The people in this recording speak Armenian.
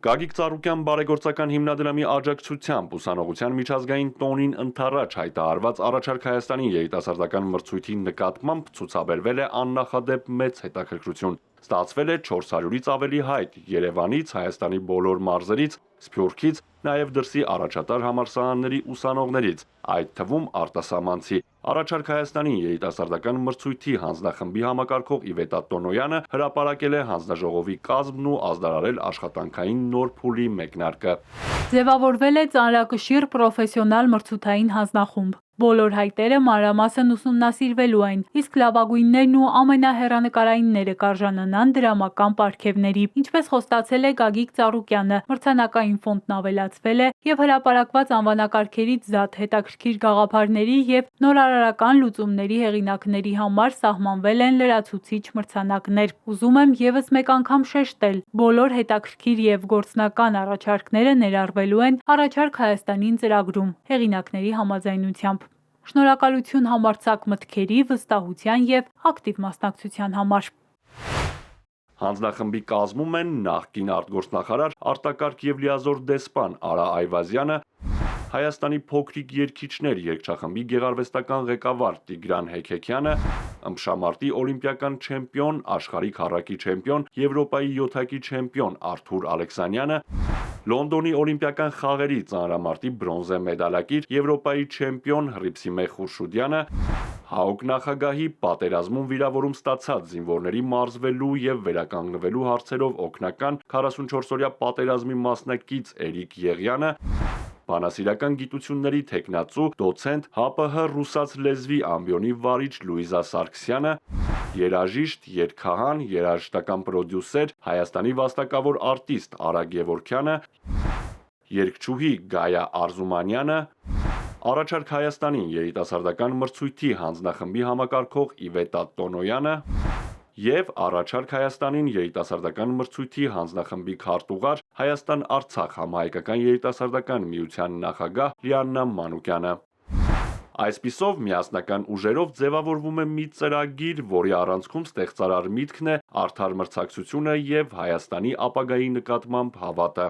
Գագիկ Ծառուկյան բարեգործական հիմնադրամի աջակցությամբ ուսանողության միջազգային տոնին ընդառաջ հայտարարված առաջարկ Հայաստանի երիտասարդական մրցույթի նկատմամբ ցուցաբերվել է աննախադեպ մեծ հետաքրքրություն։ Ստացվել է 400-ից ավելի հայտ Երևանից, Հայաստանի բոլոր մարզերից, Սփյուռքից, նաև դրսի առաջատար համալսարանների ուսանողներից, այդ թվում արտասահմանցի։ Առաջարկ Հայաստանի երիտասարդական մրցույթի հանձնախմբի համակարգող Իվետա Տոնոյանը հրապարակել է հանձնաժողովի կազմն ու ազդարարել աշխատանքային նոր փուլի մեկնարկը։ Ձևավորվել է ծանրակշիռ պրոֆեսիոնալ մրցութային հանձնախումբ։ Բոլոր հայտերը մանրամասն ուսումնասիրվելու են, իսկ լավագույններն ու ամենահեռանկարայինները կարժանանան դրամական պարգևների։ Ինչպես խոստացել է Գագիկ Ծառուկյանը, մրցանակային ֆոնդն ավելացվել է և հրապարակված անվանակարգերից զատ հետաքրքիր գաղափարների և նորարարական լուծումների հեղինակների համար սահմանվել են լրացուցիչ մրցանակներ։ Ուզում եմ ևս մեկ անգամ շեշտել, բոլոր հետաքրքիր և գործնական առաջարկները ներառվելու են Առաջարկ Հայաստանին ծրագրում, հեղինակների համաձայնությամբ։ Շնորհակալություն համարձակ մտքերի, վստահության և ակտիվ մասնակցության համար։ Հանձնախմբի կազմում են նախկին արտգործնախարար, արտակարգ և լիազոր դեսպան Արա Այվազյանը, Հայաստանի փոքրիկ երգիչներ երգչախմբի գեղարվեստական ղեկավար Տիգրան Հեքեքյանը, ըմբշամարտի օլիմպիական չեմպիոն, աշխարհի քառակի չեմպիոն, Եվրոպայի յոթակի չեմպիոն Արթուր Ալեքսանյանը, Լոնդոնի օլիմպիական խաղերի ծանրամարտի բրոնզե մեդալակիր, Եվրոպայի չեմպիոն Հռիփսիմե Խուրշուդյանը, ՀԱՕԿ նախագահի պատերազմում վիրավորում ստացած զինվորների մարզվելու և վերականգնվելու հարցերով օգնական 44-օրյա պատերազմի մասնակից Էրիկ Եղյանը, բանասիրական գիտությունների թեկնածու, դոցենտ, ՀԱՊՀ ռուսաց լեզվի ամբիոնի վարիչ Լուիզա Սարգսյանը, երաժիշտ, երգահան, երաժշտական պրոդյուսեր, Հայաստանի վաստակավոր արտիստ Արա Գևորգյանը, երգչուհի Գայա Արզումանյանը, Առաջարկ Հայաստանի երիտասարդական մրցույթի հանձնախմբի համակարգող Իվետա Տոնոյանը և Առաջարկ Հայաստանին երիտասարդական մրցույթի հանձնախմբի քարտուղար Հայաստան-Արցախ համահայկական երիտասարդական միության նախագահ Լիաննա Մանուկյանը։ Այսպիսով միասնական ուժերով ձևավորվում է մի ծրագիր, որի առանցքում ստեղծարար միտքն է արդար մրցակցությունը և Հայաստանի ապագայի նկատմամբ հավատը։